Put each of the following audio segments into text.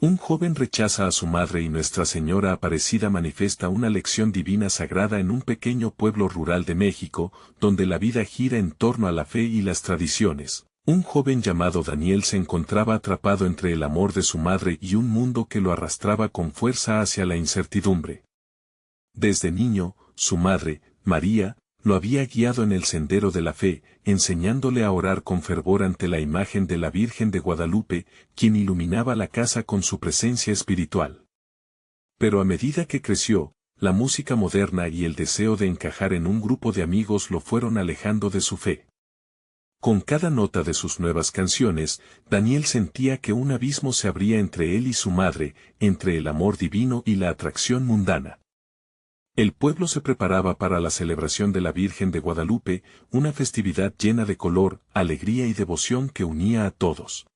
Un joven rechaza a su madre y Nuestra Señora Aparecida manifiesta una lección divina sagrada en un pequeño pueblo rural de México, donde la vida gira en torno a la fe y las tradiciones. Un joven llamado Daniel se encontraba atrapado entre el amor de su madre y un mundo que lo arrastraba con fuerza hacia la incertidumbre. Desde niño, su madre, María, lo había guiado en el sendero de la fe, enseñándole a orar con fervor ante la imagen de la Virgen de Guadalupe, quien iluminaba la casa con su presencia espiritual. Pero a medida que creció, la música moderna y el deseo de encajar en un grupo de amigos lo fueron alejando de su fe. Con cada nota de sus nuevas canciones, Daniel sentía que un abismo se abría entre él y su madre, entre el amor divino y la atracción mundana. El pueblo se preparaba para la celebración de la Virgen de Guadalupe, una festividad llena de color, alegría y devoción que unía a todos.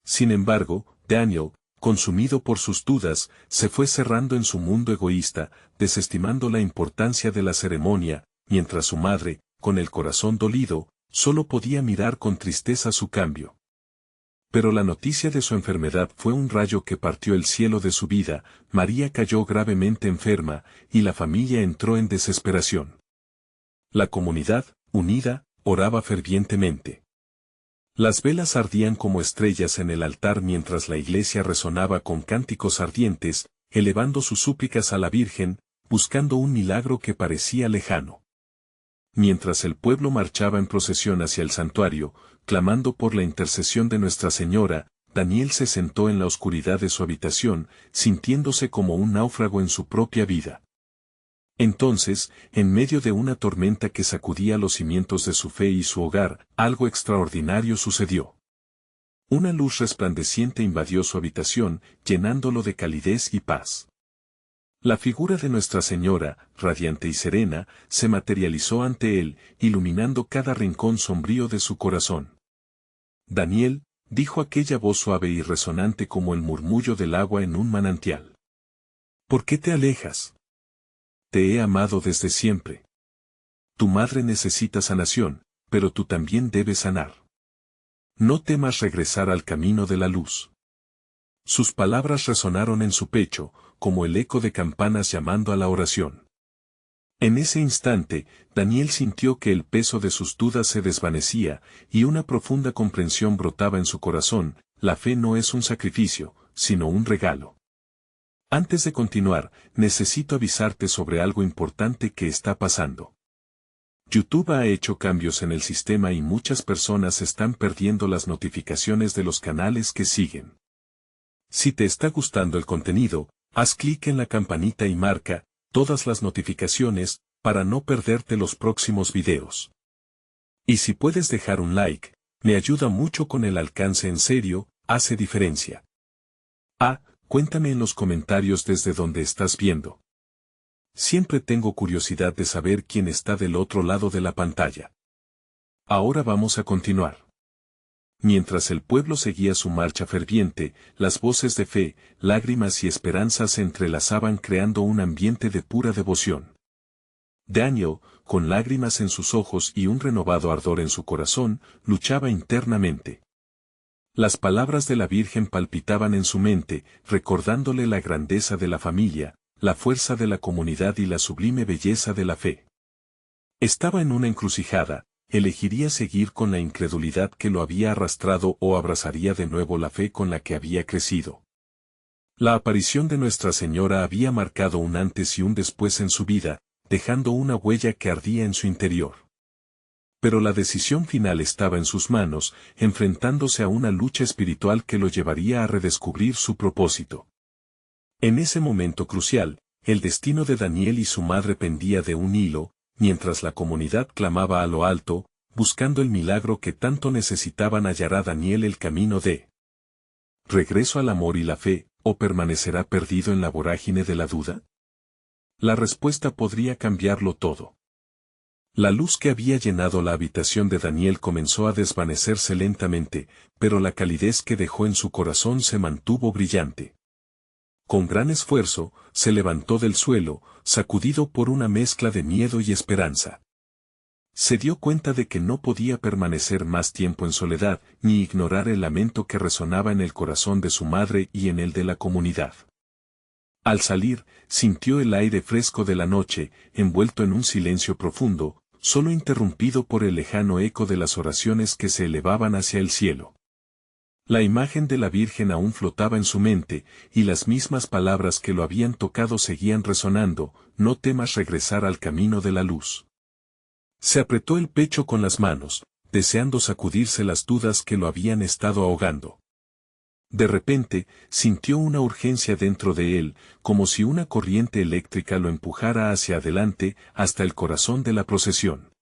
Sin embargo, Daniel, consumido por sus dudas, se fue cerrando en su mundo egoísta, desestimando la importancia de la ceremonia, mientras su madre, con el corazón dolido, solo podía mirar con tristeza su cambio. Pero la noticia de su enfermedad fue un rayo que partió el cielo de su vida. María cayó gravemente enferma, y la familia entró en desesperación. La comunidad, unida, oraba fervientemente. Las velas ardían como estrellas en el altar mientras la iglesia resonaba con cánticos ardientes, elevando sus súplicas a la Virgen, buscando un milagro que parecía lejano. Mientras el pueblo marchaba en procesión hacia el santuario, clamando por la intercesión de Nuestra Señora, Daniel se sentó en la oscuridad de su habitación, sintiéndose como un náufrago en su propia vida. Entonces, en medio de una tormenta que sacudía los cimientos de su fe y su hogar, algo extraordinario sucedió. Una luz resplandeciente invadió su habitación, llenándolo de calidez y paz. La figura de Nuestra Señora, radiante y serena, se materializó ante él, iluminando cada rincón sombrío de su corazón. Daniel, dijo aquella voz suave y resonante como el murmullo del agua en un manantial. ¿Por qué te alejas? Te he amado desde siempre. Tu madre necesita sanación, pero tú también debes sanar. No temas regresar al camino de la luz. Sus palabras resonaron en su pecho, como el eco de campanas llamando a la oración. En ese instante, Daniel sintió que el peso de sus dudas se desvanecía, y una profunda comprensión brotaba en su corazón. La fe no es un sacrificio, sino un regalo. Antes de continuar, necesito avisarte sobre algo importante que está pasando. YouTube ha hecho cambios en el sistema y muchas personas están perdiendo las notificaciones de los canales que siguen. Si te está gustando el contenido, haz clic en la campanita y marca todas las notificaciones para no perderte los próximos videos. Y si puedes dejar un like, me ayuda mucho con el alcance, en serio, hace diferencia. Cuéntame en los comentarios desde donde estás viendo. Siempre tengo curiosidad de saber quién está del otro lado de la pantalla. Ahora vamos a continuar. Mientras el pueblo seguía su marcha ferviente, las voces de fe, lágrimas y esperanza se entrelazaban creando un ambiente de pura devoción. Daniel, con lágrimas en sus ojos y un renovado ardor en su corazón, luchaba internamente. Las palabras de la Virgen palpitaban en su mente, recordándole la grandeza de la familia, la fuerza de la comunidad y la sublime belleza de la fe. Estaba en una encrucijada. ¿Elegiría seguir con la incredulidad que lo había arrastrado o abrazaría de nuevo la fe con la que había crecido? La aparición de Nuestra Señora había marcado un antes y un después en su vida, dejando una huella que ardía en su interior. Pero la decisión final estaba en sus manos, enfrentándose a una lucha espiritual que lo llevaría a redescubrir su propósito. En ese momento crucial, el destino de Daniel y su madre pendía de un hilo, mientras la comunidad clamaba a lo alto, buscando el milagro que tanto necesitaban. ¿Hallará Daniel el camino de regreso al amor y la fe, o permanecerá perdido en la vorágine de la duda? La respuesta podría cambiarlo todo. La luz que había llenado la habitación de Daniel comenzó a desvanecerse lentamente, pero la calidez que dejó en su corazón se mantuvo brillante. Con gran esfuerzo, se levantó del suelo, sacudido por una mezcla de miedo y esperanza. Se dio cuenta de que no podía permanecer más tiempo en soledad, ni ignorar el lamento que resonaba en el corazón de su madre y en el de la comunidad. Al salir, sintió el aire fresco de la noche, envuelto en un silencio profundo, solo interrumpido por el lejano eco de las oraciones que se elevaban hacia el cielo. La imagen de la Virgen aún flotaba en su mente, y las mismas palabras que lo habían tocado seguían resonando: no temas regresar al camino de la luz. Se apretó el pecho con las manos, deseando sacudirse las dudas que lo habían estado ahogando. De repente, sintió una urgencia dentro de él, como si una corriente eléctrica lo empujara hacia adelante, hasta el corazón de la procesión.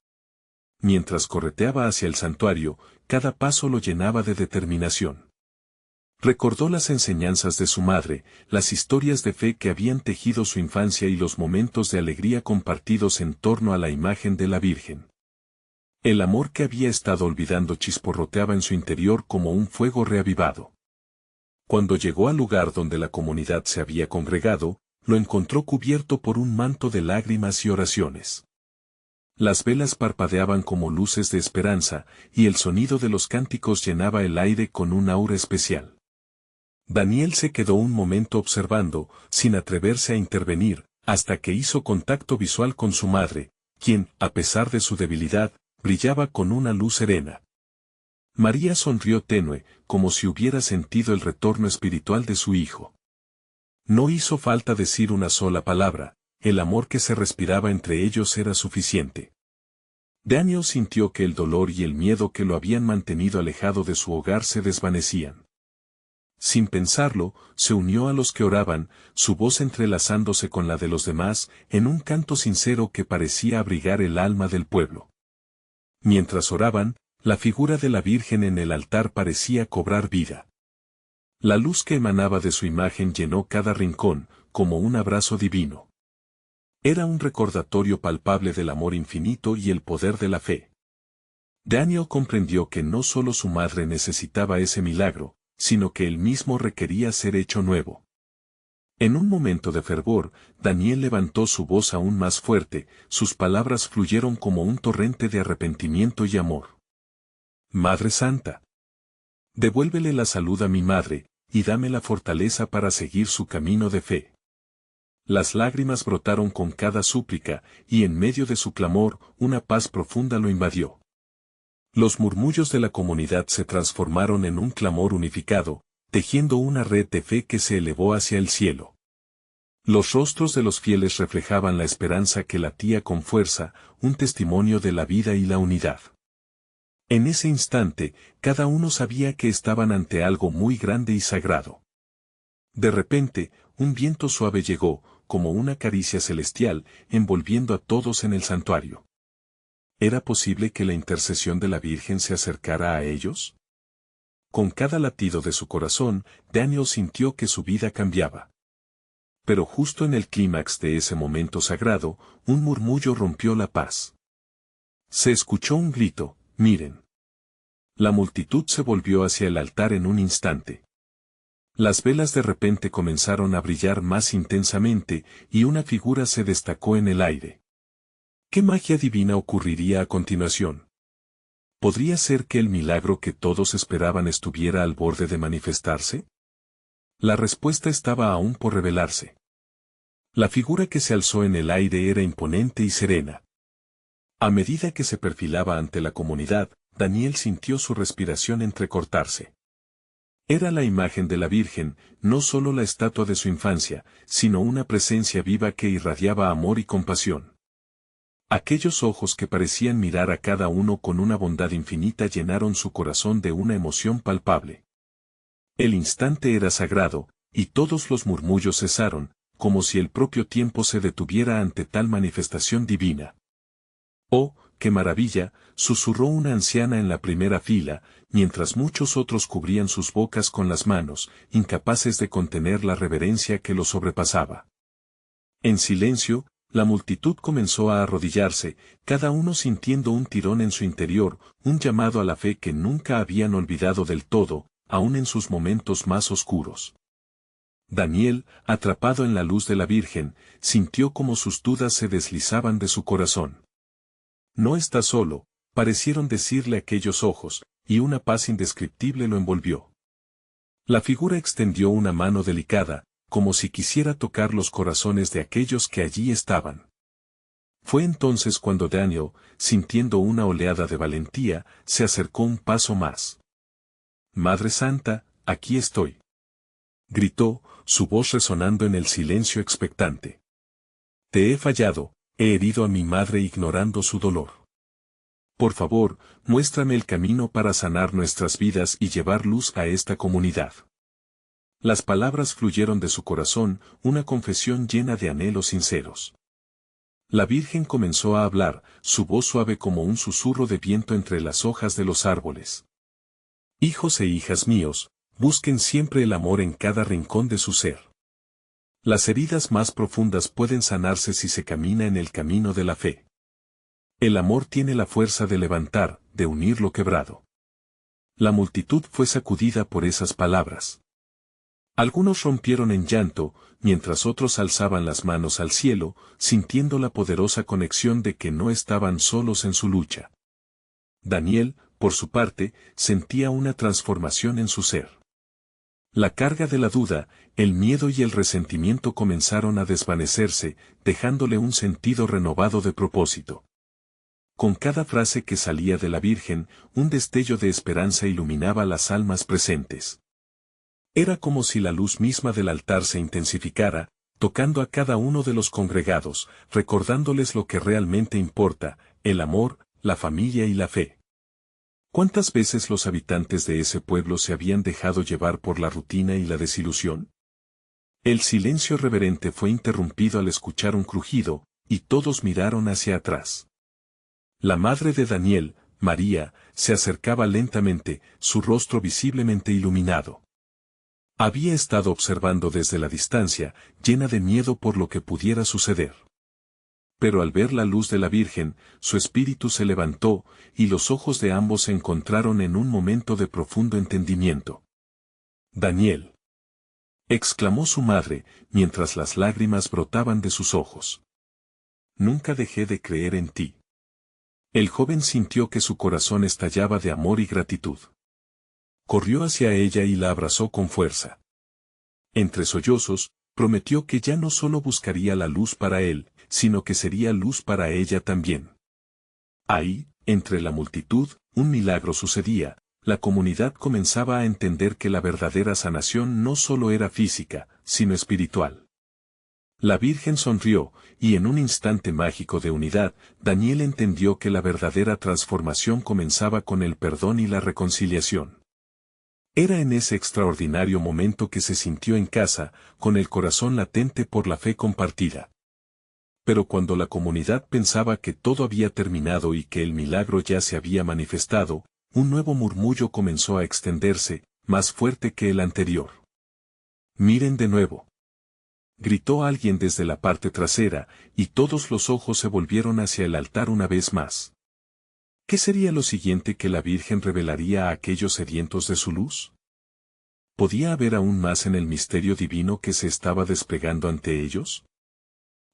Mientras correteaba hacia el santuario, cada paso lo llenaba de determinación. Recordó las enseñanzas de su madre, las historias de fe que habían tejido su infancia y los momentos de alegría compartidos en torno a la imagen de la Virgen. El amor que había estado olvidando chisporroteaba en su interior como un fuego reavivado. Cuando llegó al lugar donde la comunidad se había congregado, lo encontró cubierto por un manto de lágrimas y oraciones. Las velas parpadeaban como luces de esperanza, y el sonido de los cánticos llenaba el aire con un aura especial. Daniel se quedó un momento observando, sin atreverse a intervenir, hasta que hizo contacto visual con su madre, quien, a pesar de su debilidad, brillaba con una luz serena. María sonrió tenue, como si hubiera sentido el retorno espiritual de su hijo. No hizo falta decir una sola palabra, el amor que se respiraba entre ellos era suficiente. Daniel sintió que el dolor y el miedo que lo habían mantenido alejado de su hogar se desvanecían. Sin pensarlo, se unió a los que oraban, su voz entrelazándose con la de los demás, en un canto sincero que parecía abrigar el alma del pueblo. Mientras oraban, la figura de la Virgen en el altar parecía cobrar vida. La luz que emanaba de su imagen llenó cada rincón, como un abrazo divino. Era un recordatorio palpable del amor infinito y el poder de la fe. Daniel comprendió que no solo su madre necesitaba ese milagro, sino que él mismo requería ser hecho nuevo. En un momento de fervor, Daniel levantó su voz aún más fuerte, sus palabras fluyeron como un torrente de arrepentimiento y amor. Madre Santa, devuélvele la salud a mi madre, y dame la fortaleza para seguir su camino de fe. Las lágrimas brotaron con cada súplica, y en medio de su clamor, una paz profunda lo invadió. Los murmullos de la comunidad se transformaron en un clamor unificado, tejiendo una red de fe que se elevó hacia el cielo. Los rostros de los fieles reflejaban la esperanza que latía con fuerza, un testimonio de la vida y la unidad. En ese instante, cada uno sabía que estaban ante algo muy grande y sagrado. De repente, un viento suave llegó, como una caricia celestial, envolviendo a todos en el santuario. ¿Era posible que la intercesión de la Virgen se acercara a ellos? Con cada latido de su corazón, Daniel sintió que su vida cambiaba. Pero justo en el clímax de ese momento sagrado, un murmullo rompió la paz. Se escuchó un grito: «¡Miren!». La multitud se volvió hacia el altar en un instante. Las velas de repente comenzaron a brillar más intensamente, y una figura se destacó en el aire. ¿Qué magia divina ocurriría a continuación? ¿Podría ser que el milagro que todos esperaban estuviera al borde de manifestarse? La respuesta estaba aún por revelarse. La figura que se alzó en el aire era imponente y serena. A medida que se perfilaba ante la comunidad, Daniel sintió su respiración entrecortarse. Era la imagen de la Virgen, no solo la estatua de su infancia, sino una presencia viva que irradiaba amor y compasión. Aquellos ojos que parecían mirar a cada uno con una bondad infinita llenaron su corazón de una emoción palpable. El instante era sagrado, y todos los murmullos cesaron, como si el propio tiempo se detuviera ante tal manifestación divina. «¡Oh, qué maravilla!», susurró una anciana en la primera fila, mientras muchos otros cubrían sus bocas con las manos, incapaces de contener la reverencia que los sobrepasaba. En silencio, la multitud comenzó a arrodillarse, cada uno sintiendo un tirón en su interior, un llamado a la fe que nunca habían olvidado del todo, aun en sus momentos más oscuros. Daniel, atrapado en la luz de la Virgen, sintió como sus dudas se deslizaban de su corazón. No está solo, parecieron decirle aquellos ojos, y una paz indescriptible lo envolvió. La figura extendió una mano delicada, como si quisiera tocar los corazones de aquellos que allí estaban. Fue entonces cuando Daniel, sintiendo una oleada de valentía, se acercó un paso más. «Madre Santa, aquí estoy», gritó, su voz resonando en el silencio expectante. «Te he fallado, he herido a mi madre ignorando su dolor. Por favor, muéstrame el camino para sanar nuestras vidas y llevar luz a esta comunidad». Las palabras fluyeron de su corazón, una confesión llena de anhelos sinceros. La Virgen comenzó a hablar, su voz suave como un susurro de viento entre las hojas de los árboles. «Hijos e hijas míos, busquen siempre el amor en cada rincón de su ser. Las heridas más profundas pueden sanarse si se camina en el camino de la fe. El amor tiene la fuerza de levantar, de unir lo quebrado». La multitud fue sacudida por esas palabras. Algunos rompieron en llanto, mientras otros alzaban las manos al cielo, sintiendo la poderosa conexión de que no estaban solos en su lucha. Daniel, por su parte, sentía una transformación en su ser. La carga de la duda, el miedo y el resentimiento comenzaron a desvanecerse, dejándole un sentido renovado de propósito. Con cada frase que salía de la Virgen, un destello de esperanza iluminaba las almas presentes. Era como si la luz misma del altar se intensificara, tocando a cada uno de los congregados, recordándoles lo que realmente importa, el amor, la familia y la fe. ¿Cuántas veces los habitantes de ese pueblo se habían dejado llevar por la rutina y la desilusión? El silencio reverente fue interrumpido al escuchar un crujido, y todos miraron hacia atrás. La madre de Daniel, María, se acercaba lentamente, su rostro visiblemente iluminado. Había estado observando desde la distancia, llena de miedo por lo que pudiera suceder. Pero al ver la luz de la Virgen, su espíritu se levantó, y los ojos de ambos se encontraron en un momento de profundo entendimiento. «Daniel», exclamó su madre, mientras las lágrimas brotaban de sus ojos. «Nunca dejé de creer en ti». El joven sintió que su corazón estallaba de amor y gratitud. Corrió hacia ella y la abrazó con fuerza. Entre sollozos, prometió que ya no solo buscaría la luz para él, sino que sería luz para ella también. Ahí, entre la multitud, un milagro sucedía, la comunidad comenzaba a entender que la verdadera sanación no solo era física, sino espiritual. La Virgen sonrió, y en un instante mágico de unidad, Daniel entendió que la verdadera transformación comenzaba con el perdón y la reconciliación. Era en ese extraordinario momento que se sintió en casa, con el corazón latente por la fe compartida. Pero cuando la comunidad pensaba que todo había terminado y que el milagro ya se había manifestado, un nuevo murmullo comenzó a extenderse, más fuerte que el anterior. «Miren de nuevo», gritó alguien desde la parte trasera, y todos los ojos se volvieron hacia el altar una vez más. ¿Qué sería lo siguiente que la Virgen revelaría a aquellos sedientos de su luz? ¿Podía haber aún más en el misterio divino que se estaba desplegando ante ellos?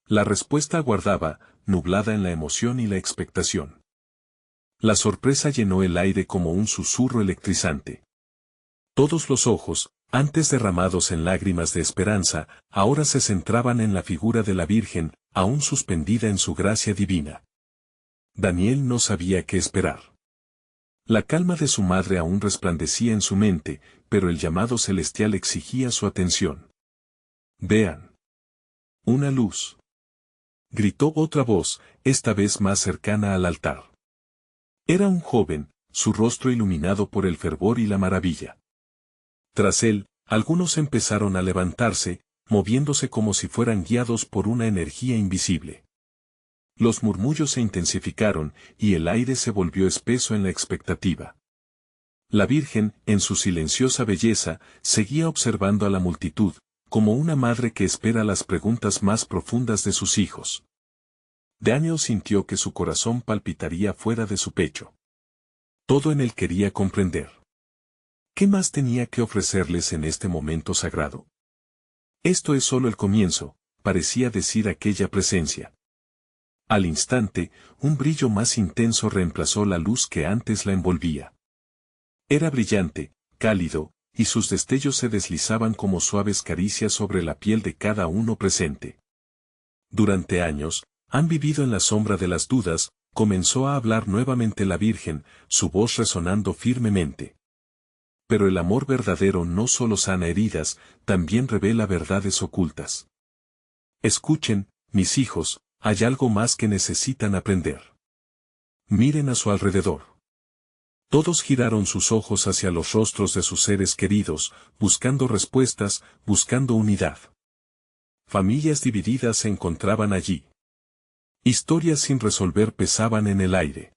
La respuesta aguardaba, nublada en la emoción y la expectación. La sorpresa llenó el aire como un susurro electrizante. Todos los ojos, antes derramados en lágrimas de esperanza, ahora se centraban en la figura de la Virgen, aún suspendida en su gracia divina. Daniel no sabía qué esperar. La calma de su madre aún resplandecía en su mente, pero el llamado celestial exigía su atención. «Vean. Una luz», gritó otra voz, esta vez más cercana al altar. Era un joven, su rostro iluminado por el fervor y la maravilla. Tras él, algunos empezaron a levantarse, moviéndose como si fueran guiados por una energía invisible. Los murmullos se intensificaron, y el aire se volvió espeso en la expectativa. La Virgen, en su silenciosa belleza, seguía observando a la multitud, como una madre que espera las preguntas más profundas de sus hijos. Daniel sintió que su corazón palpitaría fuera de su pecho. Todo en él quería comprender. ¿Qué más tenía que ofrecerles en este momento sagrado? Esto es solo el comienzo, parecía decir aquella presencia. Al instante, un brillo más intenso reemplazó la luz que antes la envolvía. Era brillante, cálido, y sus destellos se deslizaban como suaves caricias sobre la piel de cada uno presente. Durante años, han vivido en la sombra de las dudas, comenzó a hablar nuevamente la Virgen, su voz resonando firmemente. Pero el amor verdadero no solo sana heridas, también revela verdades ocultas. Escuchen, mis hijos, hay algo más que necesitan aprender. Miren a su alrededor. Todos giraron sus ojos hacia los rostros de sus seres queridos, buscando respuestas, buscando unidad. Familias divididas se encontraban allí. Historias sin resolver pesaban en el aire.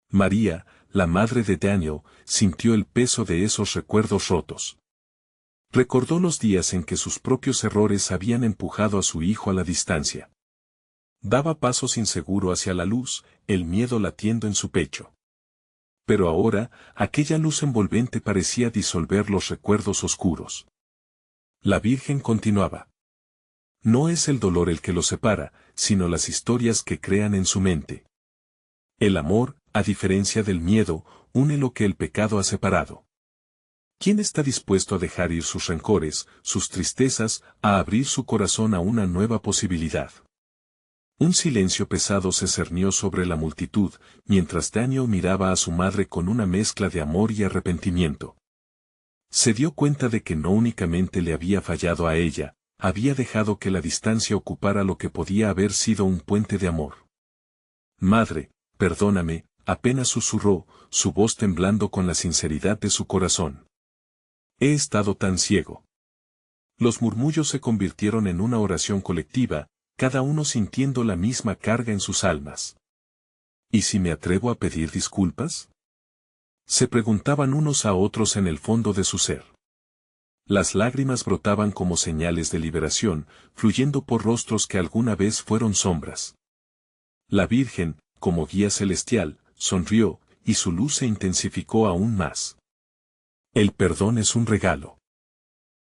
María, la madre de Daniel, sintió el peso de esos recuerdos rotos. Recordó los días en que sus propios errores habían empujado a su hijo a la distancia. Daba pasos inseguros hacia la luz, el miedo latiendo en su pecho. Pero ahora, aquella luz envolvente parecía disolver los recuerdos oscuros. La Virgen continuaba. No es el dolor el que los separa, sino las historias que crean en su mente. El amor, a diferencia del miedo, une lo que el pecado ha separado. ¿Quién está dispuesto a dejar ir sus rencores, sus tristezas, a abrir su corazón a una nueva posibilidad? Un silencio pesado se cernió sobre la multitud, mientras Daniel miraba a su madre con una mezcla de amor y arrepentimiento. Se dio cuenta de que no únicamente le había fallado a ella, había dejado que la distancia ocupara lo que podía haber sido un puente de amor. Madre, perdóname, apenas susurró, su voz temblando con la sinceridad de su corazón. He estado tan ciego. Los murmullos se convirtieron en una oración colectiva, cada uno sintiendo la misma carga en sus almas. ¿Y si me atrevo a pedir disculpas? Se preguntaban unos a otros en el fondo de su ser. Las lágrimas brotaban como señales de liberación, fluyendo por rostros que alguna vez fueron sombras. La Virgen, como guía celestial, sonrió, y su luz se intensificó aún más. El perdón es un regalo.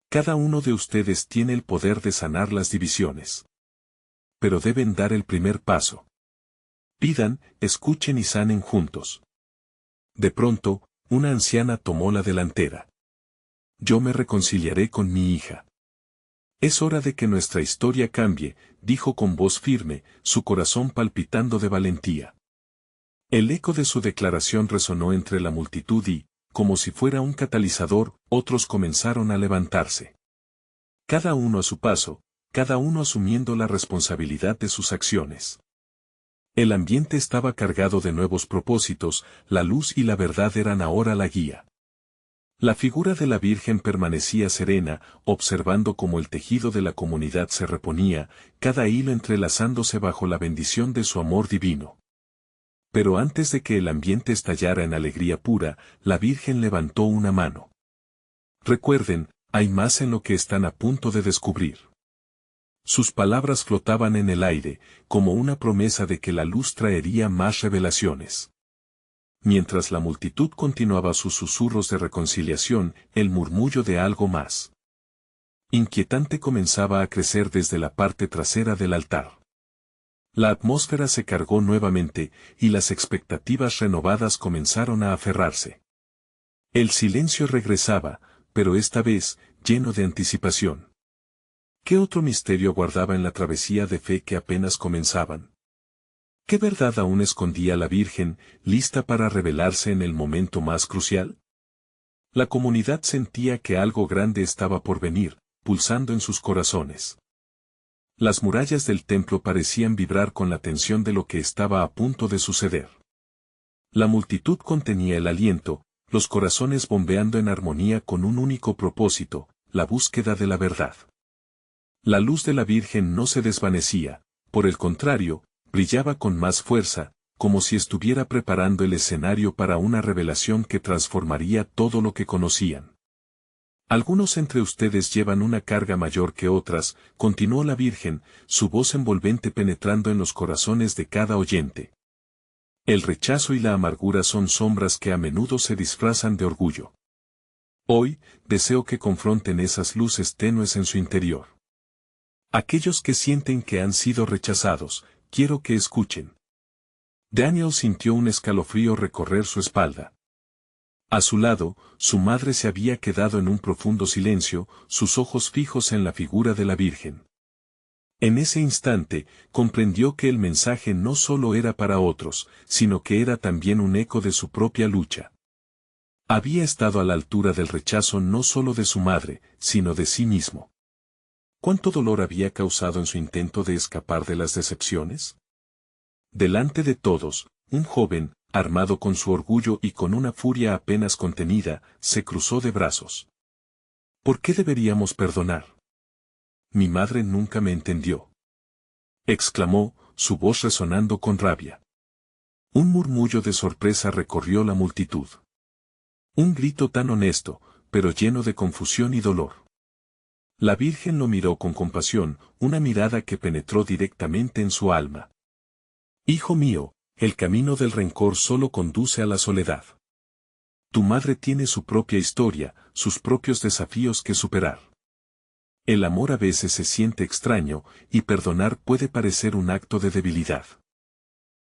Cada uno de ustedes tiene el poder de sanar las divisiones. Pero deben dar el primer paso. Pidan, escuchen y sanen juntos. De pronto, una anciana tomó la delantera. Yo me reconciliaré con mi hija. Es hora de que nuestra historia cambie, dijo con voz firme, su corazón palpitando de valentía. El eco de su declaración resonó entre la multitud y, como si fuera un catalizador, otros comenzaron a levantarse. Cada uno a su paso, cada uno asumiendo la responsabilidad de sus acciones. El ambiente estaba cargado de nuevos propósitos, la luz y la verdad eran ahora la guía. La figura de la Virgen permanecía serena, observando cómo el tejido de la comunidad se reponía, cada hilo entrelazándose bajo la bendición de su amor divino. Pero antes de que el ambiente estallara en alegría pura, la Virgen levantó una mano. Recuerden, hay más en lo que están a punto de descubrir. Sus palabras flotaban en el aire, como una promesa de que la luz traería más revelaciones. Mientras la multitud continuaba sus susurros de reconciliación, el murmullo de algo más inquietante comenzaba a crecer desde la parte trasera del altar. La atmósfera se cargó nuevamente, y las expectativas renovadas comenzaron a aferrarse. El silencio regresaba, pero esta vez, lleno de anticipación. ¿Qué otro misterio guardaba en la travesía de fe que apenas comenzaban? ¿Qué verdad aún escondía la Virgen, lista para revelarse en el momento más crucial? La comunidad sentía que algo grande estaba por venir, pulsando en sus corazones. Las murallas del templo parecían vibrar con la tensión de lo que estaba a punto de suceder. La multitud contenía el aliento, los corazones bombeando en armonía con un único propósito, la búsqueda de la verdad. La luz de la Virgen no se desvanecía, por el contrario, brillaba con más fuerza, como si estuviera preparando el escenario para una revelación que transformaría todo lo que conocían. Algunos entre ustedes llevan una carga mayor que otras, continuó la Virgen, su voz envolvente penetrando en los corazones de cada oyente. El rechazo y la amargura son sombras que a menudo se disfrazan de orgullo. Hoy, deseo que confronten esas luces tenues en su interior. Aquellos que sienten que han sido rechazados, quiero que escuchen. Daniel sintió un escalofrío recorrer su espalda. A su lado, su madre se había quedado en un profundo silencio, sus ojos fijos en la figura de la Virgen. En ese instante, comprendió que el mensaje no solo era para otros, sino que era también un eco de su propia lucha. Había estado a la altura del rechazo no solo de su madre, sino de sí mismo. ¿Cuánto dolor había causado en su intento de escapar de las decepciones? Delante de todos, un joven, armado con su orgullo y con una furia apenas contenida, se cruzó de brazos. ¿Por qué deberíamos perdonar? Mi madre nunca me entendió. Exclamó, su voz resonando con rabia. Un murmullo de sorpresa recorrió la multitud. Un grito tan honesto, pero lleno de confusión y dolor. La Virgen lo miró con compasión, una mirada que penetró directamente en su alma. Hijo mío, el camino del rencor solo conduce a la soledad. Tu madre tiene su propia historia, sus propios desafíos que superar. El amor a veces se siente extraño, y perdonar puede parecer un acto de debilidad.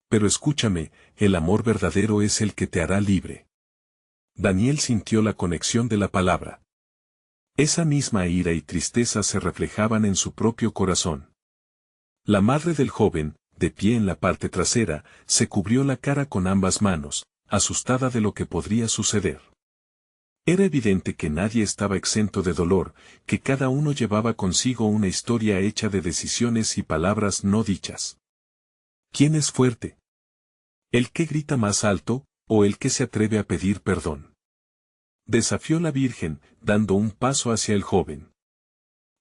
Pero escúchame, el amor verdadero es el que te hará libre. Daniel sintió la conexión de la palabra. Esa misma ira y tristeza se reflejaban en su propio corazón. La madre del joven, de pie en la parte trasera, se cubrió la cara con ambas manos, asustada de lo que podría suceder. Era evidente que nadie estaba exento de dolor, que cada uno llevaba consigo una historia hecha de decisiones y palabras no dichas. ¿Quién es fuerte? ¿El que grita más alto, o el que se atreve a pedir perdón? Desafió la Virgen, dando un paso hacia el joven.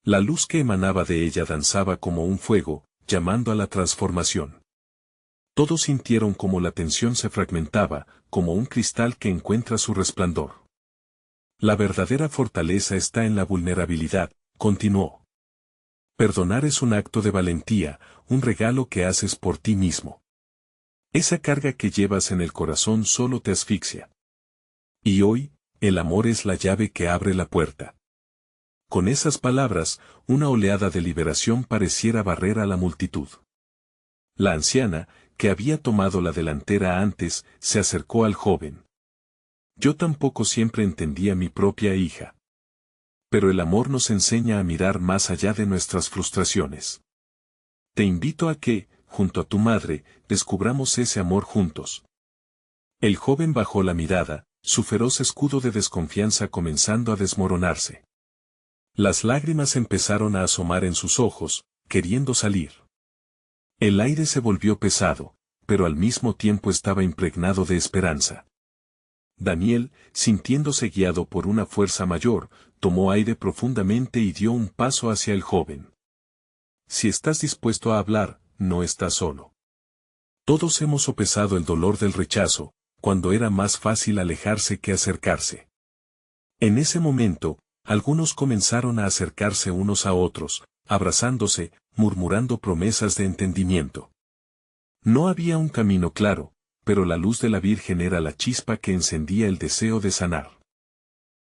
La luz que emanaba de ella danzaba como un fuego, llamando a la transformación. Todos sintieron como la tensión se fragmentaba, como un cristal que encuentra su resplandor. La verdadera fortaleza está en la vulnerabilidad, continuó. Perdonar es un acto de valentía, un regalo que haces por ti mismo. Esa carga que llevas en el corazón solo te asfixia. Y hoy, el amor es la llave que abre la puerta. Con esas palabras, una oleada de liberación pareciera barrer a la multitud. La anciana, que había tomado la delantera antes, se acercó al joven. Yo tampoco siempre entendí a mi propia hija. Pero el amor nos enseña a mirar más allá de nuestras frustraciones. Te invito a que, junto a tu madre, descubramos ese amor juntos. El joven bajó la mirada, su feroz escudo de desconfianza comenzando a desmoronarse. Las lágrimas empezaron a asomar en sus ojos, queriendo salir. El aire se volvió pesado, pero al mismo tiempo estaba impregnado de esperanza. Daniel, sintiéndose guiado por una fuerza mayor, tomó aire profundamente y dio un paso hacia el joven. Si estás dispuesto a hablar, no estás solo. Todos hemos sopesado el dolor del rechazo, cuando era más fácil alejarse que acercarse. En ese momento, algunos comenzaron a acercarse unos a otros, abrazándose, murmurando promesas de entendimiento. No había un camino claro, pero la luz de la Virgen era la chispa que encendía el deseo de sanar.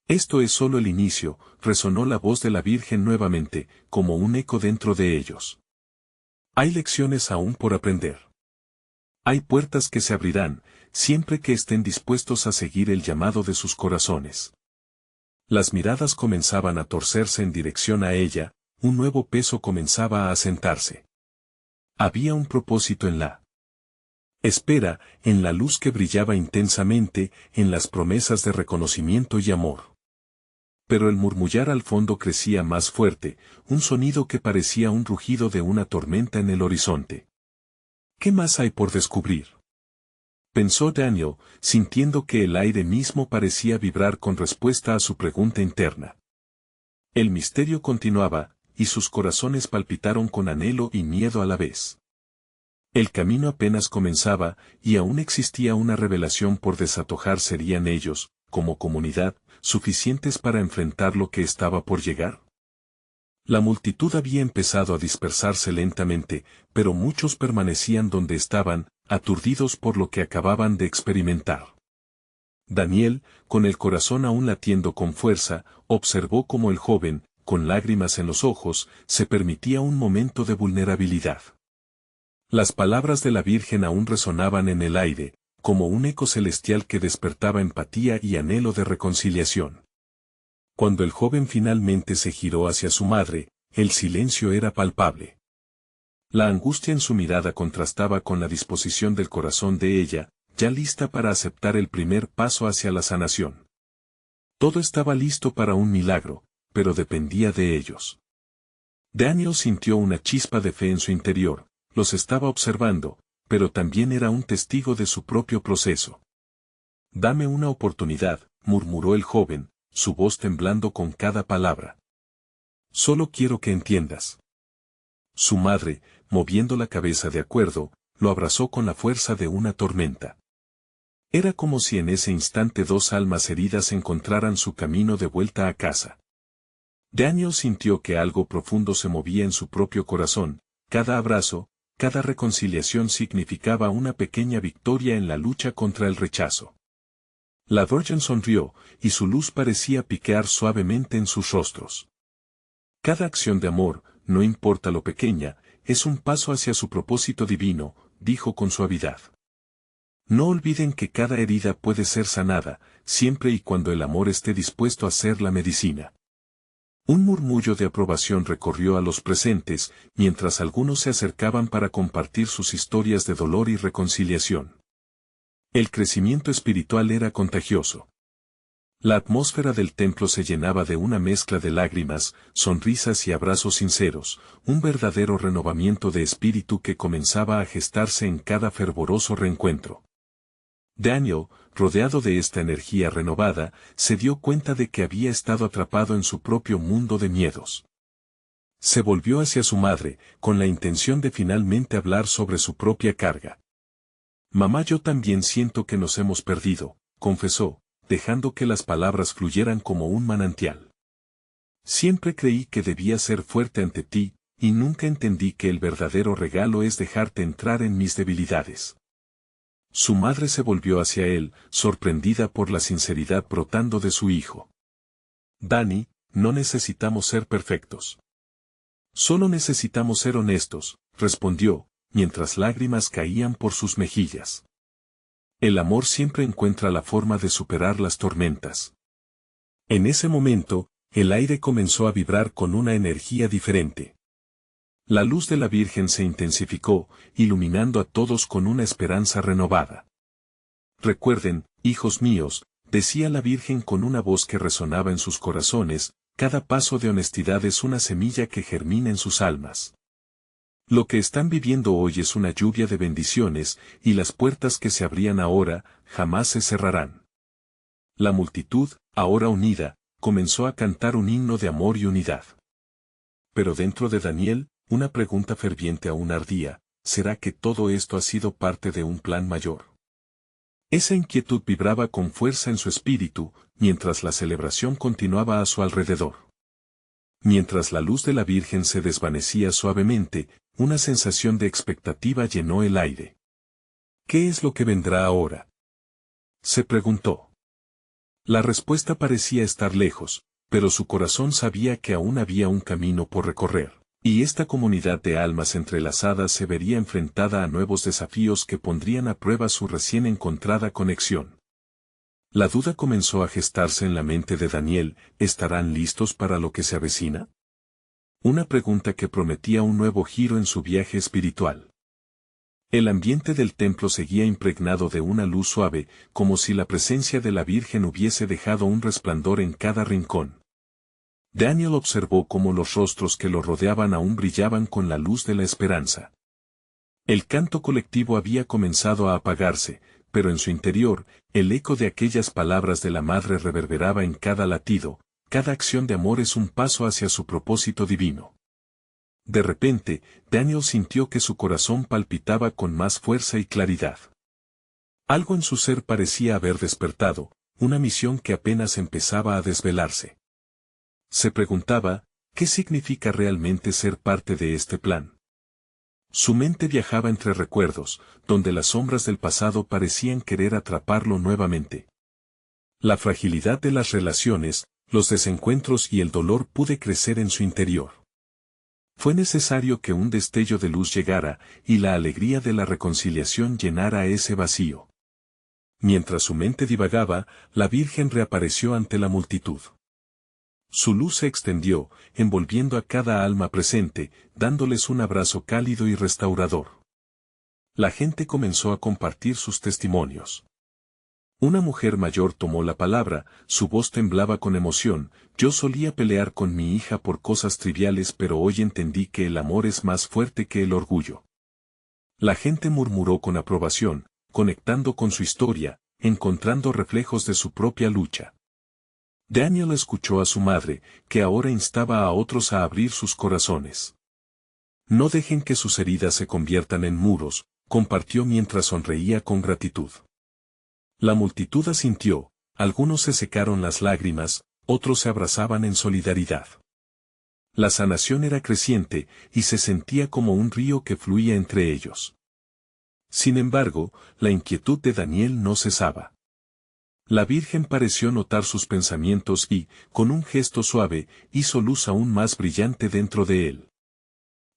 Esto es solo el inicio, resonó la voz de la Virgen nuevamente, como un eco dentro de ellos. Hay lecciones aún por aprender. Hay puertas que se abrirán, siempre que estén dispuestos a seguir el llamado de sus corazones. Las miradas comenzaban a torcerse en dirección a ella, un nuevo peso comenzaba a asentarse. Había un propósito en la espera, en la luz que brillaba intensamente, en las promesas de reconocimiento y amor. Pero el murmullar al fondo crecía más fuerte, un sonido que parecía un rugido de una tormenta en el horizonte. ¿Qué más hay por descubrir?, pensó Daniel, sintiendo que el aire mismo parecía vibrar con respuesta a su pregunta interna. El misterio continuaba, y sus corazones palpitaron con anhelo y miedo a la vez. El camino apenas comenzaba, y aún existía una revelación por desatojar. ¿Serían ellos, como comunidad, suficientes para enfrentar lo que estaba por llegar? La multitud había empezado a dispersarse lentamente, pero muchos permanecían donde estaban, aturdidos por lo que acababan de experimentar. Daniel, con el corazón aún latiendo con fuerza, observó cómo el joven, con lágrimas en los ojos, se permitía un momento de vulnerabilidad. Las palabras de la Virgen aún resonaban en el aire, como un eco celestial que despertaba empatía y anhelo de reconciliación. Cuando el joven finalmente se giró hacia su madre, el silencio era palpable. La angustia en su mirada contrastaba con la disposición del corazón de ella, ya lista para aceptar el primer paso hacia la sanación. Todo estaba listo para un milagro, pero dependía de ellos. Daniel sintió una chispa de fe en su interior, los estaba observando, pero también era un testigo de su propio proceso. «Dame una oportunidad», murmuró el joven, su voz temblando con cada palabra. «Solo quiero que entiendas». Su madre, moviendo la cabeza de acuerdo, lo abrazó con la fuerza de una tormenta. Era como si en ese instante dos almas heridas encontraran su camino de vuelta a casa. Daniel sintió que algo profundo se movía en su propio corazón, cada abrazo, cada reconciliación significaba una pequeña victoria en la lucha contra el rechazo. La Virgen sonrió, y su luz parecía piquear suavemente en sus rostros. Cada acción de amor, no importa lo pequeña, es un paso hacia su propósito divino, dijo con suavidad. No olviden que cada herida puede ser sanada, siempre y cuando el amor esté dispuesto a ser la medicina. Un murmullo de aprobación recorrió a los presentes, mientras algunos se acercaban para compartir sus historias de dolor y reconciliación. El crecimiento espiritual era contagioso. La atmósfera del templo se llenaba de una mezcla de lágrimas, sonrisas y abrazos sinceros, un verdadero renovamiento de espíritu que comenzaba a gestarse en cada fervoroso reencuentro. Daniel, rodeado de esta energía renovada, se dio cuenta de que había estado atrapado en su propio mundo de miedos. Se volvió hacia su madre, con la intención de finalmente hablar sobre su propia carga. «Mamá, yo también siento que nos hemos perdido», confesó, dejando que las palabras fluyeran como un manantial. «Siempre creí que debía ser fuerte ante ti, y nunca entendí que el verdadero regalo es dejarte entrar en mis debilidades». Su madre se volvió hacia él, sorprendida por la sinceridad brotando de su hijo. «Dani, no necesitamos ser perfectos. Solo necesitamos ser honestos», respondió, mientras lágrimas caían por sus mejillas. El amor siempre encuentra la forma de superar las tormentas. En ese momento, el aire comenzó a vibrar con una energía diferente. La luz de la Virgen se intensificó, iluminando a todos con una esperanza renovada. «Recuerden, hijos míos», decía la Virgen con una voz que resonaba en sus corazones, «cada paso de honestidad es una semilla que germina en sus almas. Lo que están viviendo hoy es una lluvia de bendiciones, y las puertas que se abrían ahora, jamás se cerrarán». La multitud, ahora unida, comenzó a cantar un himno de amor y unidad. Pero dentro de Daniel, una pregunta ferviente aún ardía: ¿será que todo esto ha sido parte de un plan mayor? Esa inquietud vibraba con fuerza en su espíritu, mientras la celebración continuaba a su alrededor. Mientras la luz de la Virgen se desvanecía suavemente, una sensación de expectativa llenó el aire. «¿Qué es lo que vendrá ahora?», se preguntó. La respuesta parecía estar lejos, pero su corazón sabía que aún había un camino por recorrer, y esta comunidad de almas entrelazadas se vería enfrentada a nuevos desafíos que pondrían a prueba su recién encontrada conexión. La duda comenzó a gestarse en la mente de Daniel: ¿estarán listos para lo que se avecina? Una pregunta que prometía un nuevo giro en su viaje espiritual. El ambiente del templo seguía impregnado de una luz suave, como si la presencia de la Virgen hubiese dejado un resplandor en cada rincón. Daniel observó cómo los rostros que lo rodeaban aún brillaban con la luz de la esperanza. El canto colectivo había comenzado a apagarse, pero en su interior, el eco de aquellas palabras de la Madre reverberaba en cada latido: cada acción de amor es un paso hacia su propósito divino. De repente, Daniel sintió que su corazón palpitaba con más fuerza y claridad. Algo en su ser parecía haber despertado, una misión que apenas empezaba a desvelarse. Se preguntaba: ¿qué significa realmente ser parte de este plan? Su mente viajaba entre recuerdos, donde las sombras del pasado parecían querer atraparlo nuevamente. La fragilidad de las relaciones, los desencuentros y el dolor pudo crecer en su interior. Fue necesario que un destello de luz llegara, y la alegría de la reconciliación llenara ese vacío. Mientras su mente divagaba, la Virgen reapareció ante la multitud. Su luz se extendió, envolviendo a cada alma presente, dándoles un abrazo cálido y restaurador. La gente comenzó a compartir sus testimonios. Una mujer mayor tomó la palabra, su voz temblaba con emoción: yo solía pelear con mi hija por cosas triviales, pero hoy entendí que el amor es más fuerte que el orgullo. La gente murmuró con aprobación, conectando con su historia, encontrando reflejos de su propia lucha. Daniel escuchó a su madre, que ahora instaba a otros a abrir sus corazones. No dejen que sus heridas se conviertan en muros, compartió mientras sonreía con gratitud. La multitud asintió, algunos se secaron las lágrimas, otros se abrazaban en solidaridad. La sanación era creciente, y se sentía como un río que fluía entre ellos. Sin embargo, la inquietud de Daniel no cesaba. La Virgen pareció notar sus pensamientos y, con un gesto suave, hizo luz aún más brillante dentro de él.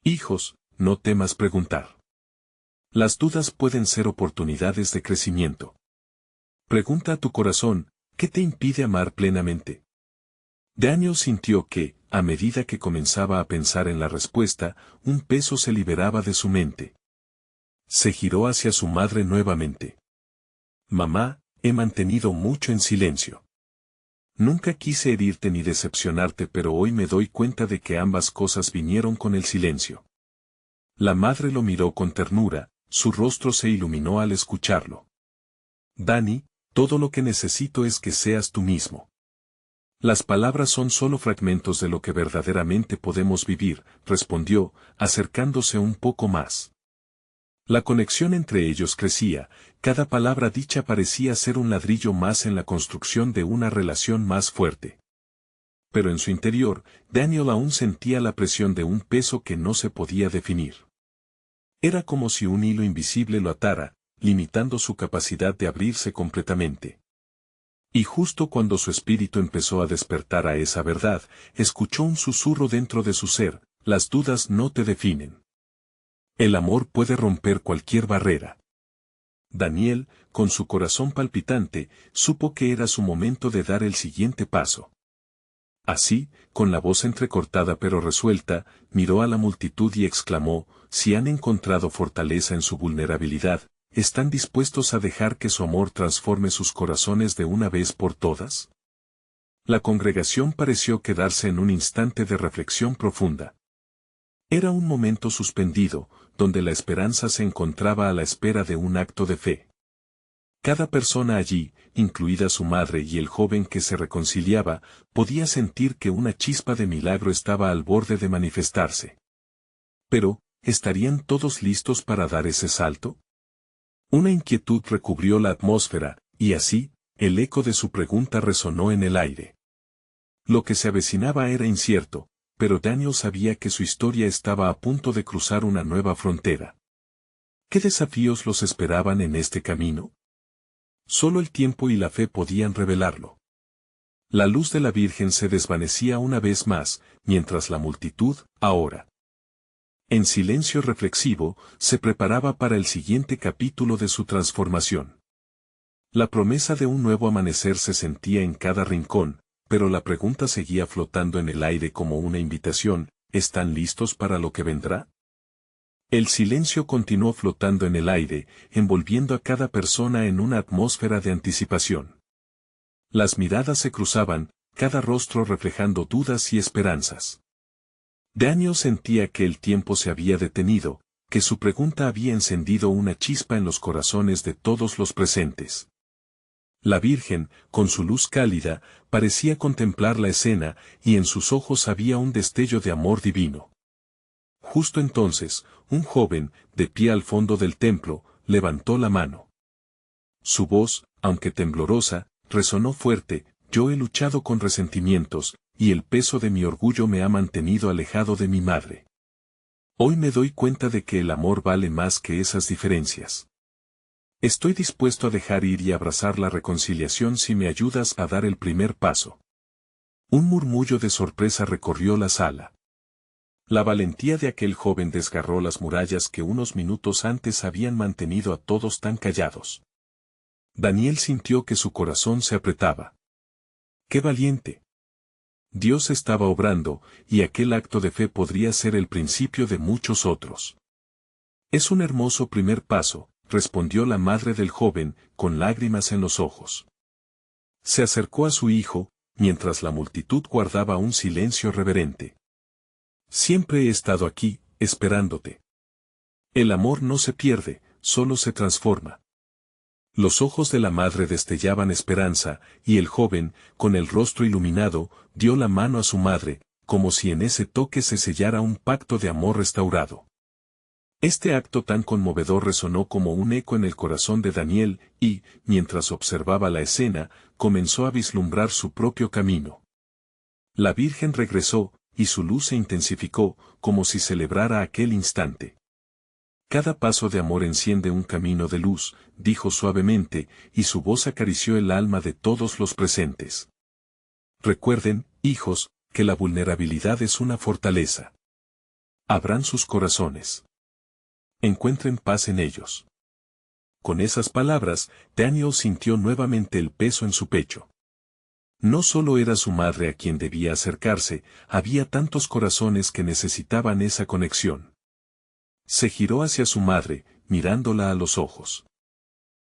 Hijos, no temas preguntar. Las dudas pueden ser oportunidades de crecimiento. Pregunta a tu corazón, ¿qué te impide amar plenamente? Daniel sintió que, a medida que comenzaba a pensar en la respuesta, un peso se liberaba de su mente. Se giró hacia su madre nuevamente. Mamá, he mantenido mucho en silencio. Nunca quise herirte ni decepcionarte, pero hoy me doy cuenta de que ambas cosas vinieron con el silencio. La madre lo miró con ternura, su rostro se iluminó al escucharlo. Dani, todo lo que necesito es que seas tú mismo. Las palabras son solo fragmentos de lo que verdaderamente podemos vivir, respondió, acercándose un poco más. La conexión entre ellos crecía, cada palabra dicha parecía ser un ladrillo más en la construcción de una relación más fuerte. Pero en su interior, Daniel aún sentía la presión de un peso que no se podía definir. Era como si un hilo invisible lo atara, limitando su capacidad de abrirse completamente. Y justo cuando su espíritu empezó a despertar a esa verdad, escuchó un susurro dentro de su ser: las dudas no te definen. El amor puede romper cualquier barrera. Daniel, con su corazón palpitante, supo que era su momento de dar el siguiente paso. Así, con la voz entrecortada pero resuelta, miró a la multitud y exclamó: si han encontrado fortaleza en su vulnerabilidad, ¿están dispuestos a dejar que su amor transforme sus corazones de una vez por todas? La congregación pareció quedarse en un instante de reflexión profunda. Era un momento suspendido, donde la esperanza se encontraba a la espera de un acto de fe. Cada persona allí, incluida su madre y el joven que se reconciliaba, podía sentir que una chispa de milagro estaba al borde de manifestarse. Pero, ¿estarían todos listos para dar ese salto? Una inquietud recubrió la atmósfera, y así, el eco de su pregunta resonó en el aire. Lo que se avecinaba era incierto, pero Daniel sabía que su historia estaba a punto de cruzar una nueva frontera. ¿Qué desafíos los esperaban en este camino? Solo el tiempo y la fe podían revelarlo. La luz de la Virgen se desvanecía una vez más, mientras la multitud, ahora en silencio reflexivo, se preparaba para el siguiente capítulo de su transformación. La promesa de un nuevo amanecer se sentía en cada rincón, pero la pregunta seguía flotando en el aire como una invitación: ¿están listos para lo que vendrá? El silencio continuó flotando en el aire, envolviendo a cada persona en una atmósfera de anticipación. Las miradas se cruzaban, cada rostro reflejando dudas y esperanzas. Daniel sentía que el tiempo se había detenido, que su pregunta había encendido una chispa en los corazones de todos los presentes. La Virgen, con su luz cálida, parecía contemplar la escena, y en sus ojos había un destello de amor divino. Justo entonces, un joven, de pie al fondo del templo, levantó la mano. Su voz, aunque temblorosa, resonó fuerte: yo he luchado con resentimientos, y el peso de mi orgullo me ha mantenido alejado de mi madre. Hoy me doy cuenta de que el amor vale más que esas diferencias. Estoy dispuesto a dejar ir y abrazar la reconciliación si me ayudas a dar el primer paso. Un murmullo de sorpresa recorrió la sala. La valentía de aquel joven desgarró las murallas que unos minutos antes habían mantenido a todos tan callados. Daniel sintió que su corazón se apretaba. ¡Qué valiente! Dios estaba obrando, y aquel acto de fe podría ser el principio de muchos otros. Es un hermoso primer paso, respondió la madre del joven, con lágrimas en los ojos. Se acercó a su hijo, mientras la multitud guardaba un silencio reverente. Siempre he estado aquí, esperándote. El amor no se pierde, solo se transforma. Los ojos de la madre destellaban esperanza, y el joven, con el rostro iluminado, dio la mano a su madre, como si en ese toque se sellara un pacto de amor restaurado. Este acto tan conmovedor resonó como un eco en el corazón de Daniel, y, mientras observaba la escena, comenzó a vislumbrar su propio camino. La Virgen regresó, y su luz se intensificó, como si celebrara aquel instante. Cada paso de amor enciende un camino de luz, dijo suavemente, y su voz acarició el alma de todos los presentes. Recuerden, hijos, que la vulnerabilidad es una fortaleza. Abran sus corazones. Encuentren paz en ellos. Con esas palabras, Daniel sintió nuevamente el peso en su pecho. No solo era su madre a quien debía acercarse, había tantos corazones que necesitaban esa conexión. Se giró hacia su madre, mirándola a los ojos.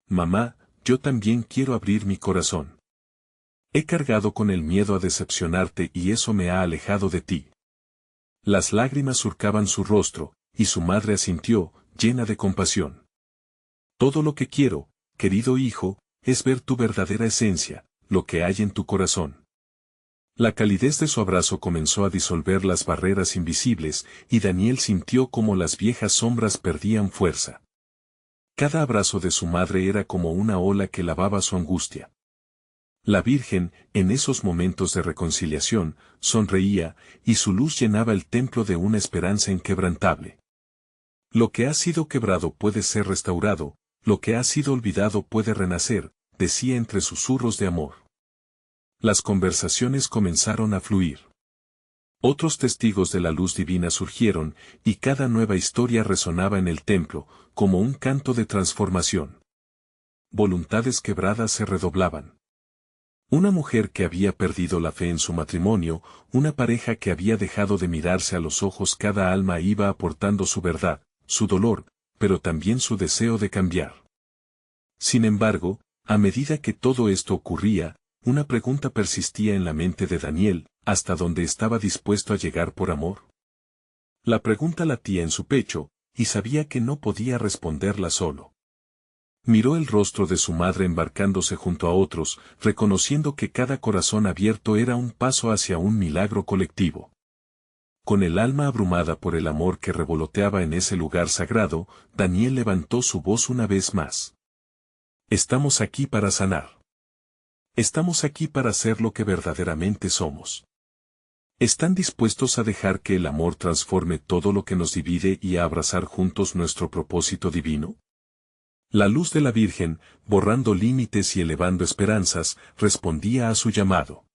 Mamá, yo también quiero abrir mi corazón. He cargado con el miedo a decepcionarte y eso me ha alejado de ti. Las lágrimas surcaban su rostro, y su madre asintió, llena de compasión. Todo lo que quiero, querido hijo, es ver tu verdadera esencia, lo que hay en tu corazón. La calidez de su abrazo comenzó a disolver las barreras invisibles, y Daniel sintió como las viejas sombras perdían fuerza. Cada abrazo de su madre era como una ola que lavaba su angustia. La Virgen, en esos momentos de reconciliación, sonreía, y su luz llenaba el templo de una esperanza inquebrantable. Lo que ha sido quebrado puede ser restaurado, lo que ha sido olvidado puede renacer, decía entre susurros de amor. Las conversaciones comenzaron a fluir. Otros testigos de la luz divina surgieron, y cada nueva historia resonaba en el templo, como un canto de transformación. Voluntades quebradas se redoblaban. Una mujer que había perdido la fe en su matrimonio, una pareja que había dejado de mirarse a los ojos, cada alma iba aportando su verdad, su dolor, pero también su deseo de cambiar. Sin embargo, a medida que todo esto ocurría, una pregunta persistía en la mente de Daniel: ¿hasta dónde estaba dispuesto a llegar por amor? La pregunta latía en su pecho, y sabía que no podía responderla solo. Miró el rostro de su madre embarcándose junto a otros, reconociendo que cada corazón abierto era un paso hacia un milagro colectivo. Con el alma abrumada por el amor que revoloteaba en ese lugar sagrado, Daniel levantó su voz una vez más. Estamos aquí para sanar. Estamos aquí para ser lo que verdaderamente somos. ¿Están dispuestos a dejar que el amor transforme todo lo que nos divide y a abrazar juntos nuestro propósito divino? La luz de la Virgen, borrando límites y elevando esperanzas, respondía a su llamado.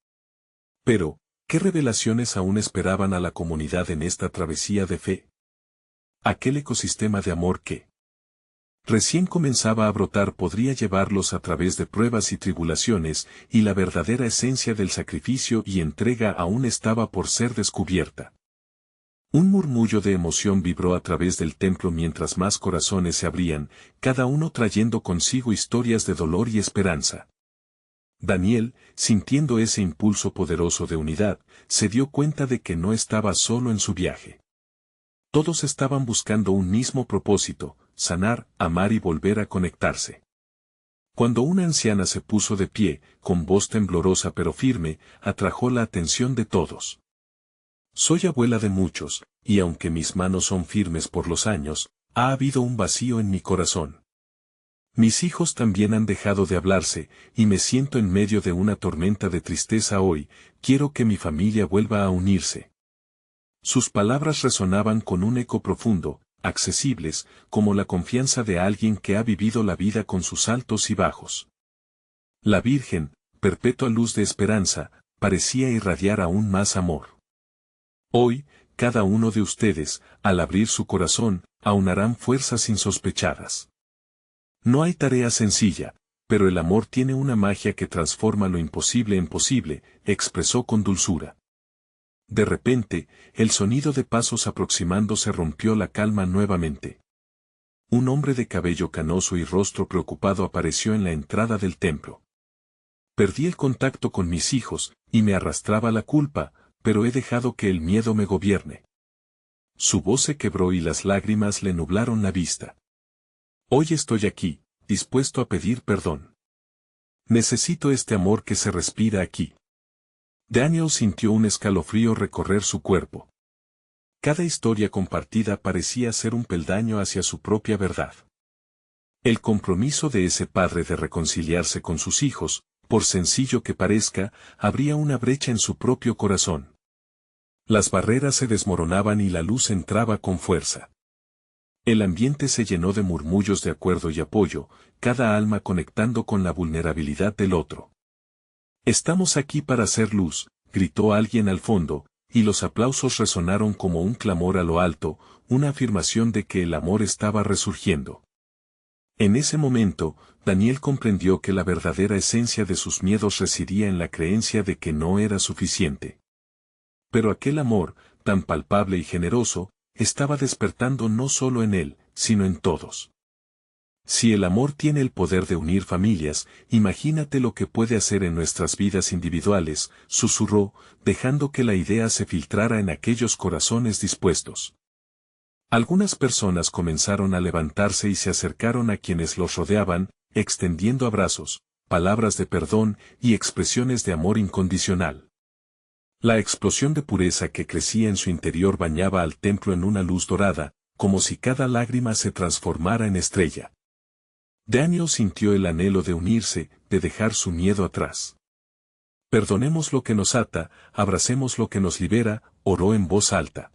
Pero, ¿qué revelaciones aún esperaban a la comunidad en esta travesía de fe? Aquel ecosistema de amor que recién comenzaba a brotar podría llevarlos a través de pruebas y tribulaciones, y la verdadera esencia del sacrificio y entrega aún estaba por ser descubierta. Un murmullo de emoción vibró a través del templo mientras más corazones se abrían, cada uno trayendo consigo historias de dolor y esperanza. Daniel, sintiendo ese impulso poderoso de unidad, se dio cuenta de que no estaba solo en su viaje. Todos estaban buscando un mismo propósito: sanar, amar y volver a conectarse. Cuando una anciana se puso de pie, con voz temblorosa pero firme, atrajo la atención de todos. Soy abuela de muchos, y aunque mis manos son firmes por los años, ha habido un vacío en mi corazón. Mis hijos también han dejado de hablarse, y me siento en medio de una tormenta de tristeza hoy. Quiero que mi familia vuelva a unirse. Sus palabras resonaban con un eco profundo, accesibles, como la confianza de alguien que ha vivido la vida con sus altos y bajos. La Virgen, perpetua luz de esperanza, parecía irradiar aún más amor. Hoy, cada uno de ustedes, al abrir su corazón, aunarán fuerzas insospechadas. No hay tarea sencilla, pero el amor tiene una magia que transforma lo imposible en posible, expresó con dulzura. De repente, el sonido de pasos aproximándose rompió la calma nuevamente. Un hombre de cabello canoso y rostro preocupado apareció en la entrada del templo. Perdí el contacto con mis hijos, y me arrastraba la culpa, pero he dejado que el miedo me gobierne. Su voz se quebró y las lágrimas le nublaron la vista. Hoy estoy aquí, dispuesto a pedir perdón. Necesito este amor que se respira aquí. Daniel sintió un escalofrío recorrer su cuerpo. Cada historia compartida parecía ser un peldaño hacia su propia verdad. El compromiso de ese padre de reconciliarse con sus hijos, por sencillo que parezca, abría una brecha en su propio corazón. Las barreras se desmoronaban y la luz entraba con fuerza. El ambiente se llenó de murmullos de acuerdo y apoyo, cada alma conectando con la vulnerabilidad del otro. Estamos aquí para hacer luz, gritó alguien al fondo, y los aplausos resonaron como un clamor a lo alto, una afirmación de que el amor estaba resurgiendo. En ese momento, Daniel comprendió que la verdadera esencia de sus miedos residía en la creencia de que no era suficiente. Pero aquel amor, tan palpable y generoso, estaba despertando no solo en él, sino en todos. Si el amor tiene el poder de unir familias, imagínate lo que puede hacer en nuestras vidas individuales, susurró, dejando que la idea se filtrara en aquellos corazones dispuestos. Algunas personas comenzaron a levantarse y se acercaron a quienes los rodeaban, extendiendo abrazos, palabras de perdón y expresiones de amor incondicional. La explosión de pureza que crecía en su interior bañaba al templo en una luz dorada, como si cada lágrima se transformara en estrella. Daniel sintió el anhelo de unirse, de dejar su miedo atrás. Perdonemos lo que nos ata, abracemos lo que nos libera, oró en voz alta.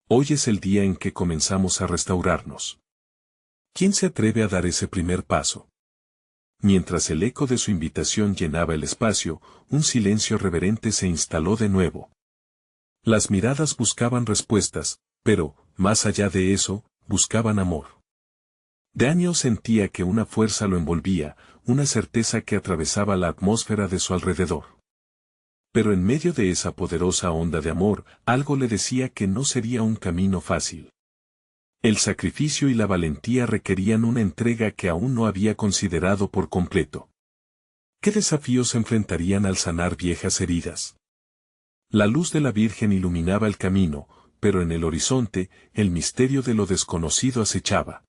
Hoy es el día en que comenzamos a restaurarnos. ¿Quién se atreve a dar ese primer paso? Mientras el eco de su invitación llenaba el espacio, un silencio reverente se instaló de nuevo. Las miradas buscaban respuestas, pero, más allá de eso, buscaban amor. Daniel sentía que una fuerza lo envolvía, una certeza que atravesaba la atmósfera de su alrededor. Pero en medio de esa poderosa onda de amor, algo le decía que no sería un camino fácil. El sacrificio y la valentía requerían una entrega que aún no había considerado por completo. ¿Qué desafíos enfrentarían al sanar viejas heridas? La luz de la Virgen iluminaba el camino, pero en el horizonte, el misterio de lo desconocido acechaba.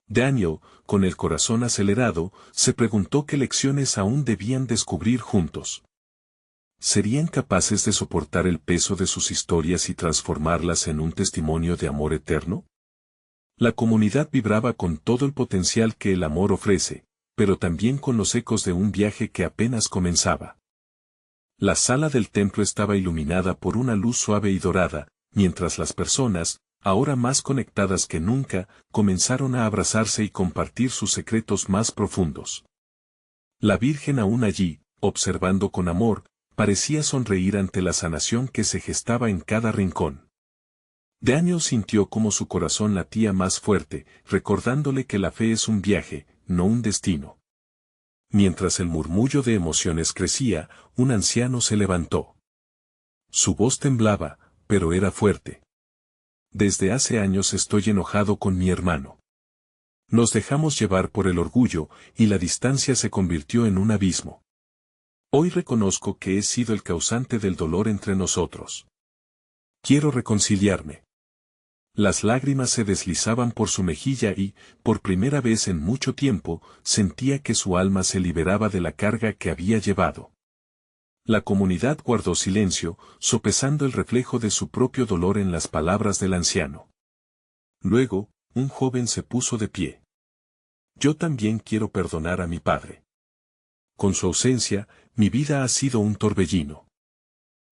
Daniel, con el corazón acelerado, se preguntó qué lecciones aún debían descubrir juntos. ¿Serían capaces de soportar el peso de sus historias y transformarlas en un testimonio de amor eterno? La comunidad vibraba con todo el potencial que el amor ofrece, pero también con los ecos de un viaje que apenas comenzaba. La sala del templo estaba iluminada por una luz suave y dorada, mientras las personas, ahora más conectadas que nunca, comenzaron a abrazarse y compartir sus secretos más profundos. La Virgen aún allí, observando con amor, parecía sonreír ante la sanación que se gestaba en cada rincón. Daniel sintió como su corazón latía más fuerte, recordándole que la fe es un viaje, no un destino. Mientras el murmullo de emociones crecía, un anciano se levantó. Su voz temblaba, pero era fuerte. Desde hace años estoy enojado con mi hermano. Nos dejamos llevar por el orgullo, y la distancia se convirtió en un abismo. Hoy reconozco que he sido el causante del dolor entre nosotros. Quiero reconciliarme. Las lágrimas se deslizaban por su mejilla y, por primera vez en mucho tiempo, sentía que su alma se liberaba de la carga que había llevado. La comunidad guardó silencio, sopesando el reflejo de su propio dolor en las palabras del anciano. Luego, un joven se puso de pie. Yo también quiero perdonar a mi padre. Con su ausencia, mi vida ha sido un torbellino.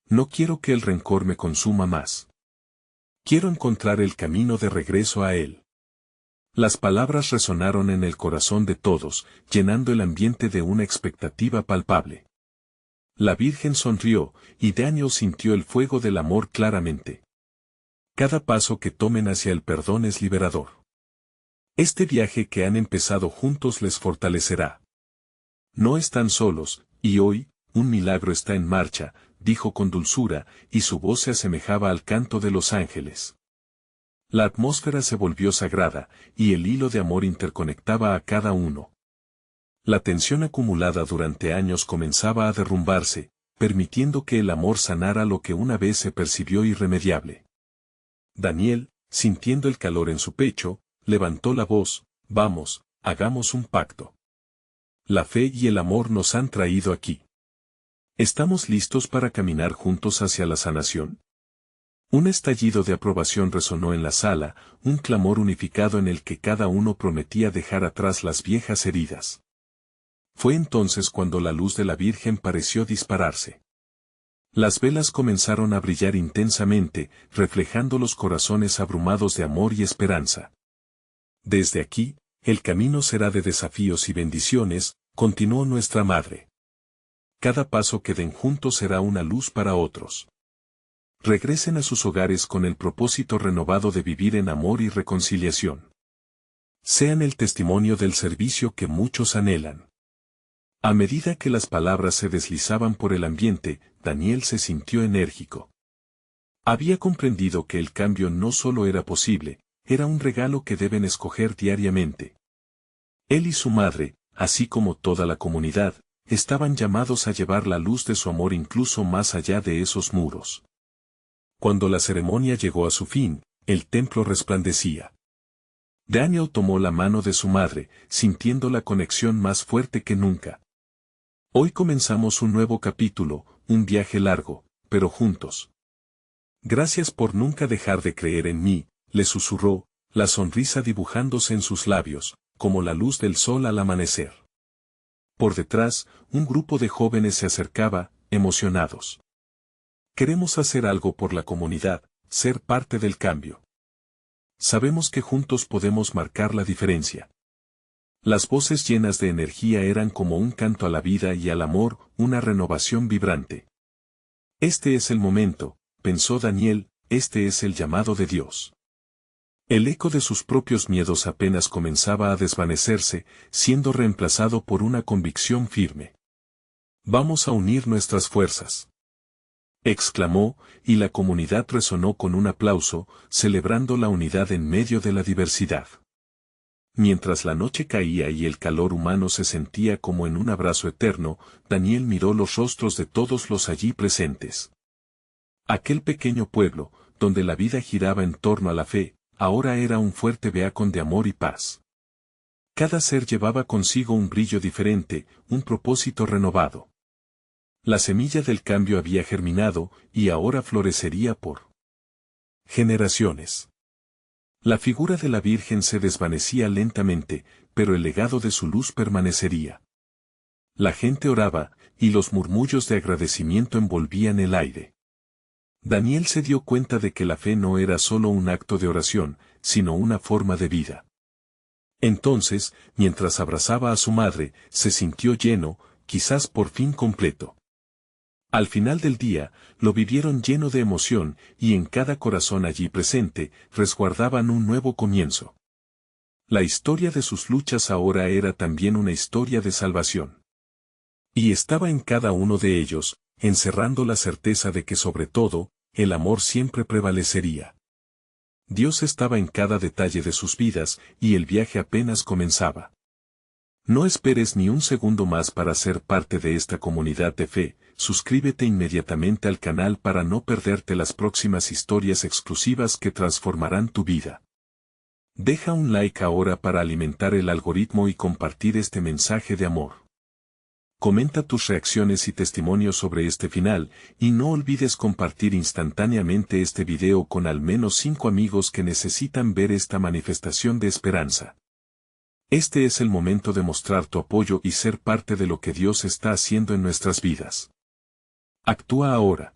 No quiero que el rencor me consuma más. Quiero encontrar el camino de regreso a él. Las palabras resonaron en el corazón de todos, llenando el ambiente de una expectativa palpable. La Virgen sonrió, y Daniel sintió el fuego del amor claramente. Cada paso que tomen hacia el perdón es liberador. Este viaje que han empezado juntos les fortalecerá. No están solos, y hoy, un milagro está en marcha, dijo con dulzura, y su voz se asemejaba al canto de los ángeles. La atmósfera se volvió sagrada, y el hilo de amor interconectaba a cada uno. La tensión acumulada durante años comenzaba a derrumbarse, permitiendo que el amor sanara lo que una vez se percibió irremediable. Daniel, sintiendo el calor en su pecho, levantó la voz: vamos, hagamos un pacto. La fe y el amor nos han traído aquí. ¿Estamos listos para caminar juntos hacia la sanación? Un estallido de aprobación resonó en la sala, un clamor unificado en el que cada uno prometía dejar atrás las viejas heridas. Fue entonces cuando la luz de la Virgen pareció dispararse. Las velas comenzaron a brillar intensamente, reflejando los corazones abrumados de amor y esperanza. Desde aquí, el camino será de desafíos y bendiciones, continuó nuestra Madre. Cada paso que den juntos será una luz para otros. Regresen a sus hogares con el propósito renovado de vivir en amor y reconciliación. Sean el testimonio del servicio que muchos anhelan. A medida que las palabras se deslizaban por el ambiente, Daniel se sintió enérgico. Había comprendido que el cambio no solo era posible, era un regalo que deben escoger diariamente. Él y su madre, así como toda la comunidad, estaban llamados a llevar la luz de su amor incluso más allá de esos muros. Cuando la ceremonia llegó a su fin, el templo resplandecía. Daniel tomó la mano de su madre, sintiendo la conexión más fuerte que nunca. Hoy comenzamos un nuevo capítulo, un viaje largo, pero juntos. Gracias por nunca dejar de creer en mí, le susurró, la sonrisa dibujándose en sus labios, como la luz del sol al amanecer. Por detrás, un grupo de jóvenes se acercaba, emocionados. Queremos hacer algo por la comunidad, ser parte del cambio. Sabemos que juntos podemos marcar la diferencia. Las voces llenas de energía eran como un canto a la vida y al amor, una renovación vibrante. Este es el momento, pensó Daniel, este es el llamado de Dios. El eco de sus propios miedos apenas comenzaba a desvanecerse, siendo reemplazado por una convicción firme. Vamos a unir nuestras fuerzas, exclamó, y la comunidad resonó con un aplauso, celebrando la unidad en medio de la diversidad. Mientras la noche caía y el calor humano se sentía como en un abrazo eterno, Daniel miró los rostros de todos los allí presentes. Aquel pequeño pueblo, donde la vida giraba en torno a la fe, ahora era un fuerte beacon de amor y paz. Cada ser llevaba consigo un brillo diferente, un propósito renovado. La semilla del cambio había germinado, y ahora florecería por generaciones. La figura de la Virgen se desvanecía lentamente, pero el legado de su luz permanecería. La gente oraba, y los murmullos de agradecimiento envolvían el aire. Daniel se dio cuenta de que la fe no era solo un acto de oración, sino una forma de vida. Entonces, mientras abrazaba a su madre, se sintió lleno, quizás por fin completo. Al final del día, lo vivieron lleno de emoción, y en cada corazón allí presente, resguardaban un nuevo comienzo. La historia de sus luchas ahora era también una historia de salvación. Y estaba en cada uno de ellos, encerrando la certeza de que sobre todo, el amor siempre prevalecería. Dios estaba en cada detalle de sus vidas, y el viaje apenas comenzaba. No esperes ni un segundo más para ser parte de esta comunidad de fe. Suscríbete inmediatamente al canal para no perderte las próximas historias exclusivas que transformarán tu vida. Deja un like ahora para alimentar el algoritmo y compartir este mensaje de amor. Comenta tus reacciones y testimonios sobre este final, y no olvides compartir instantáneamente este video con al menos 5 amigos que necesitan ver esta manifestación de esperanza. Este es el momento de mostrar tu apoyo y ser parte de lo que Dios está haciendo en nuestras vidas. Actúa ahora.